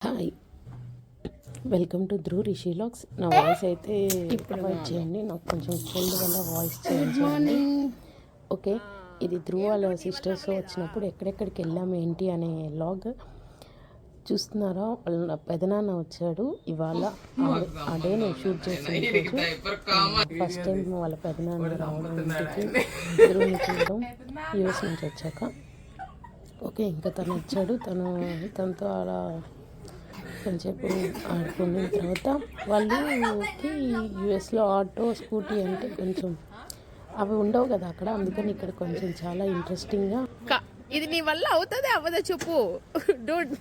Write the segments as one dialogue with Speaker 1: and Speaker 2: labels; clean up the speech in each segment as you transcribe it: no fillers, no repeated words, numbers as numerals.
Speaker 1: Hi, welcome to Dhruv Rishi logs. నా voice అయితే avoid చేయండి, నాకు కొంచెం కోల్డ్ వల్ల వాయిస్ చేంజ్ చేయండి. ఓకే, ఇది ధ్రువ్ వాళ్ళ సిస్టర్స్ వచ్చినప్పుడు ఎక్కడెక్కడికి వెళ్ళాము ఏంటి అనే లాగ్ చూస్తున్నారా. వాళ్ళ పెదనాన్న వచ్చాడు ఇవాళ. ఆ డే నేను షూట్ చేసిన ఫస్ట్ టైం వాళ్ళ పెదనాన్న రావడం ఇంటికి, ధ్రువ్ని చూడడం యూఎస్ నుంచి వచ్చాక. ఓకే, ఇంకా తను వచ్చాడు, తనతో అలా కొంచెంసేపు ఆడుకున్న తర్వాత వాళ్ళకి యూఎస్లో ఆటో స్కూటీ అంటే కొంచెం అవి ఉండవు కదా అక్కడ, అందుకని ఇక్కడ కొంచెం చాలా ఇంట్రెస్టింగ్గా.
Speaker 2: ఇది నీ వల్ల అవుతుంది అవ్వదా చెప్పు డోంట్.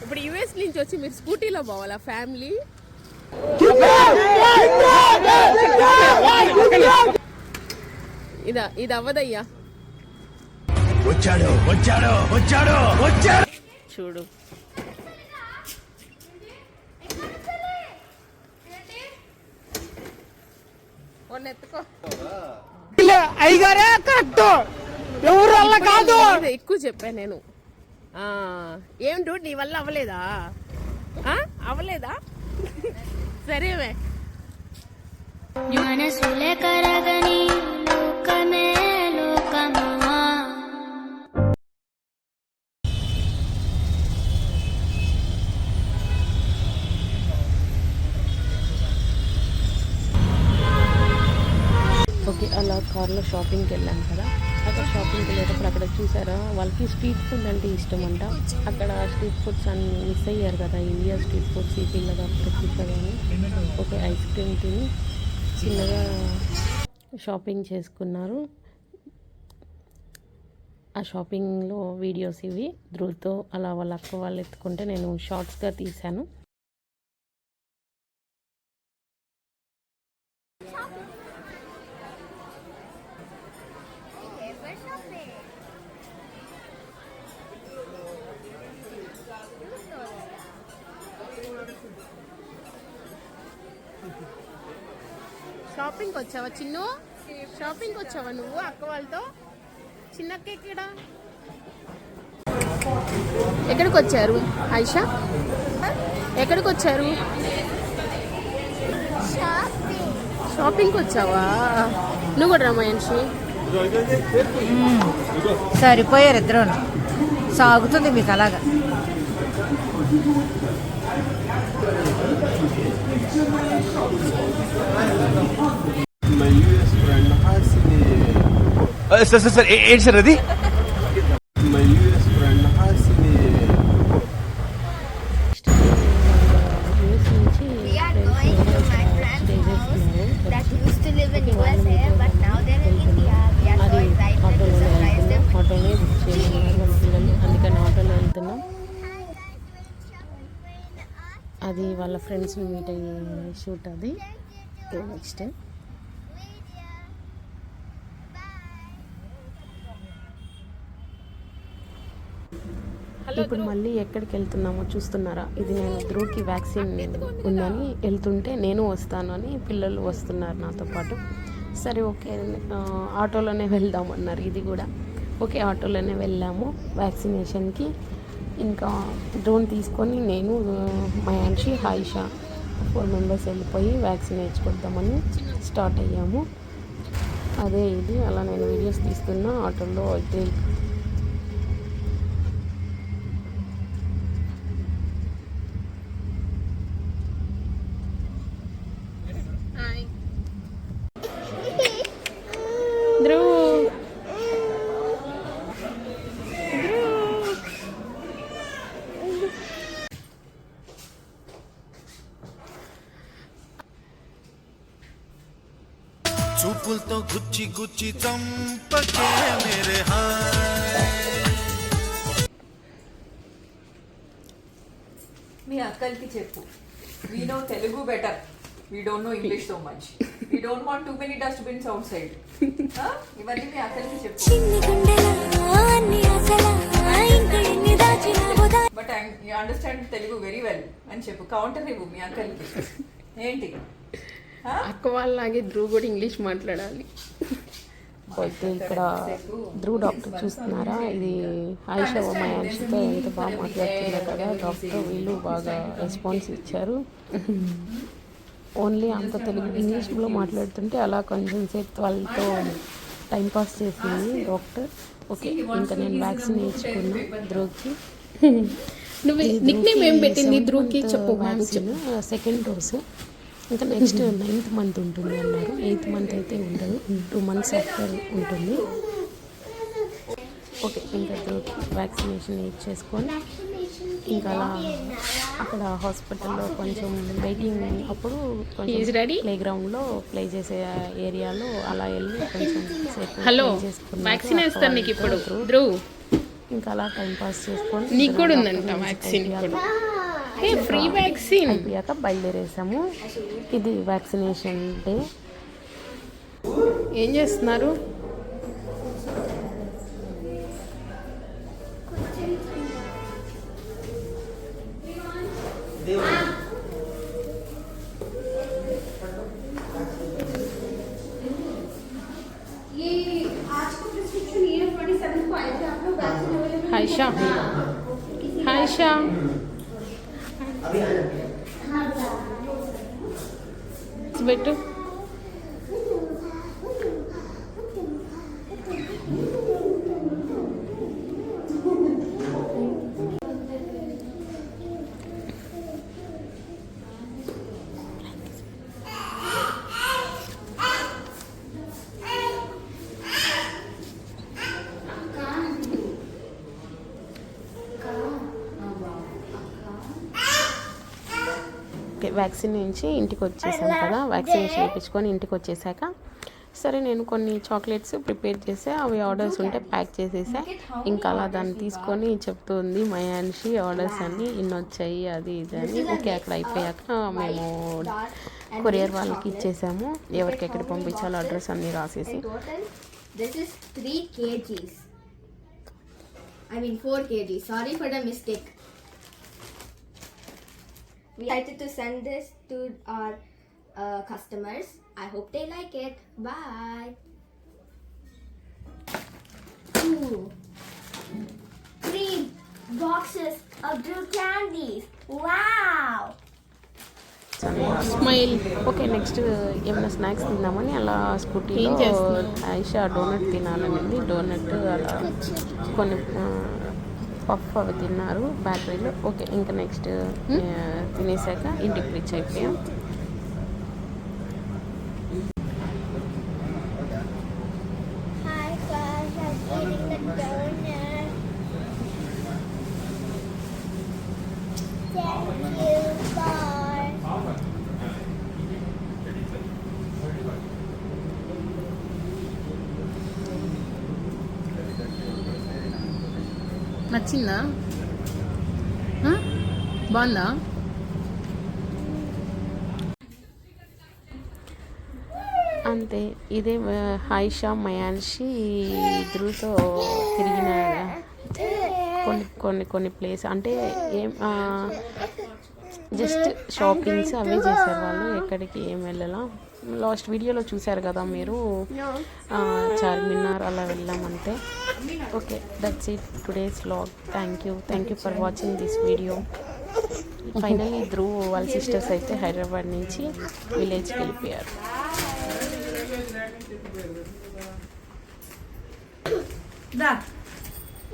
Speaker 2: ఇప్పుడు యూఎస్ నుంచి వచ్చి మీరు స్కూటీలో పోవాలా ఫ్యామిలీ? ఇది అవ్వదయ్యా. చూడు ఎక్కువ చెప్పాను నేను. ఏం డూడ్ నీ వల్ల అవ్వలేదా? అవ్వలేదా? సరేమే.
Speaker 1: ఓకే, అలా కార్లో షాపింగ్కి వెళ్ళాం కదా. అక్కడ షాపింగ్కి వెళ్ళేటప్పుడు అక్కడ చూసారా, వాళ్ళకి స్ట్రీట్ ఫుడ్ అంటే ఇష్టం అంట. అక్కడ స్ట్రీట్ ఫుడ్స్ అన్ని మిస్ అయ్యారు కదా, ఇండియా స్ట్రీట్ ఫుడ్స్ ఈ పిల్లగా చూసారని. ఓకే, ఐస్ క్రీమ్ తిని చిన్నగా షాపింగ్ చేసుకున్నారు. ఆ షాపింగ్లో వీడియోస్ ఇవి ధ్రువ్తో అలా వాళ్ళ అక్క వాళ్ళు ఎత్తుకుంటే నేను షార్ట్స్గా తీశాను.
Speaker 2: షాపింగ్కి వచ్చావా చిన్ను? షాపింగ్కి వచ్చావా నువ్వు అక్క వాళ్ళతో? చిన్నక్క ఎక్కడికి వచ్చారు? ఆయిషా ఎక్కడికి వచ్చారు? షాపింగ్కి వచ్చావా? నువ్వు కూడా రమయాన్షి
Speaker 3: సరిపోయారు ఇద్దరు. సాగుతుంది మీకు అలాగా.
Speaker 4: సార్ ఏంటి సార్ అది?
Speaker 1: ఆటోనే బుక్ చేయమన్నారు వాళ్ళ పిల్లలు, అందుకని ఆటోలో వెళ్తున్నాం. అది వాళ్ళ ఫ్రెండ్స్ని మీట్ అయ్యే షూట్. అది నెక్స్ట్ ఇప్పుడు మళ్ళీ ఎక్కడికి వెళ్తున్నామో చూస్తున్నారా. ఇది నేను ధ్రువ్కి వ్యాక్సిన్ ఉందని వెళ్తుంటే నేను వస్తాను అని పిల్లలు వస్తున్నారు నాతో పాటు. సరే ఓకే, ఆటోలోనే వెళ్దామన్నారు. ఇది కూడా ఓకే, ఆటోలోనే వెళ్ళాము వ్యాక్సినేషన్కి. ఇంకా డ్రోన్ తీసుకొని నేను మయాన్షి హాయిషా 4 మెంబర్స్ వెళ్ళిపోయి వ్యాక్సిన్ వేయించుకొద్దామని స్టార్ట్ అయ్యాము. అదే ఇది అలా నేను వీడియోస్ తీస్తున్నా ఆటోలో. అయితే
Speaker 5: చూపులతో గుచ్చి గుచ్చి చంపకే మేరే
Speaker 3: మీ అక్కలకి చెప్పు, we know Telugu better, we don't know English so much, we don't want too many dustbins outside. ఇవన్నీ మీ అక్కలకి చెప్పు. But you understand Telugu very well అని చెప్పు. కౌంటర్ ఇవ్వు మీ అక్కలకి. ఏంటి
Speaker 2: అక్క వాళ్ళలాగే ధ్రువ్ కూడా ఇంగ్లీష్ మాట్లాడాలి.
Speaker 1: అయితే ఇక్కడ ధ్రువ్ డాక్టర్ చూస్తున్నారా, ఇది ఆయిషా మయాన్షితో ఎంత బాగా మాట్లాడుతున్నారు కదా డాక్టర్. వీళ్ళు బాగా రెస్పాన్స్ ఇచ్చారు. ఓన్లీ అంత తెలుగు ఇంగ్లీష్లో మాట్లాడుతుంటే అలా కొంచెం సేపు వాళ్ళతో టైంపాస్ చేసింది డాక్టర్. ఓకే, ఇంకా నేను వ్యాక్సిన్ వేయించుకున్నా ధ్రువ్కి.
Speaker 2: నువ్వు నిక్ నేమ్ ఏం పెట్టింది ధ్రువ్కి చెప్పు.
Speaker 1: Vaccine second dose. ఇంకా నెక్స్ట్ 9th మంత్ ఉంటుంది అన్నారు. 8th మంత్ అయితే ఉండదు, 2 months ఆఫ్టర్ ఉంటుంది. ఓకే, ఇంకా వ్యాక్సినేషన్ ఇచ్చేసుకొని ఇంకా అలా అక్కడ హాస్పిటల్లో కొంచెం వెయిటింగ్ అప్పుడు కొంచెం ప్లే గ్రౌండ్లో ప్లే చేసే ఏరియాలో అలా వెళ్ళి కొంచెం సేపు
Speaker 2: హలో,
Speaker 1: play చేసుకున్నాక
Speaker 2: వ్యాక్సిన్ వేస్తాను నీకు ఇప్పుడు
Speaker 1: అక్కడ
Speaker 2: ధ్రువ్.
Speaker 1: ఇంకా అలా టైం పాస్ చేసుకొని
Speaker 2: నీకు కూడా ఉందంట వ్యాక్సిన్ ఇప్పుడు. ఫ్రీ వ్యాక్సిన్
Speaker 1: అయిపోయాక బయలుదేరేసాము. ఇది వ్యాక్సినేషన్ డే.
Speaker 2: ఏం చేస్తున్నారు? हायशा हायशा बेटू
Speaker 1: వ్యాక్సిన్ నుంచి ఇంటికి వచ్చేసాం కదా, వ్యాక్సినేషన్ వేయించుకొని ఇంటికి వచ్చేసాక సరే నేను కొన్ని చాక్లెట్స్ ప్రిపేర్ చేసా, అవి ఆర్డర్స్ ఉంటే ప్యాక్ చేసేసా. ఇంకా అలా దాన్ని తీసుకొని చెప్తుంది మయాన్షి ఆర్డర్స్ అన్నీ ఇన్ని వచ్చాయి అది ఇది అని. ఓకే, అక్కడ అయిపోయాక మేము కొరియర్ వాళ్ళకి ఇచ్చేసాము, ఎవరికి ఎక్కడ పంపించాలో అడ్రస్ అన్నీ రాసేసి.
Speaker 6: This is 3 kgs. I mean 4 kg. Sorry for the mistake. We decided to send this to our customers. I hope they like it. Bye. 3 boxes of blue candies. Wow.
Speaker 2: Smile.
Speaker 1: Okay, next ఏమైనా snacks తిందామని అలా స్కూటీలో Ayesha donut తినాలనింది. Donut అలా కొన్ని puff అవి తిన్నారు బేకరీలో. Okay, ఇంకా next తినేసాక ఇంటికి reach అయిపోయాం.
Speaker 6: Hi guys, I'm eating the donut. Thank you, bye.
Speaker 2: నచ్చిందా? బాగుందా?
Speaker 1: అంతే, ఇదే ఆయిషా మయాన్షి ధ్రువ్తో తిరిగిన కొన్ని ప్లేస్ అంటే ఏం జస్ట్ షాపింగ్స్ అవే చేశారు వాళ్ళు, ఎక్కడికి ఏం వెళ్ళాలా. లాస్ట్ వీడియోలో చూశారు కదా మీరు, చార్మినార్ అలా వెళ్ళామంటే. Okay, that's it today's vlog. Thank you for watching this video. Finally Dhruv వాళ్ళ సిస్టర్స్ అయితే హైదరాబాద్ నుంచి విలేజ్కి వెళ్ళిపోయారు.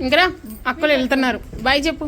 Speaker 2: ఇంకా అక్కలు వెళ్తున్నారు. బాయ్ చెప్పు.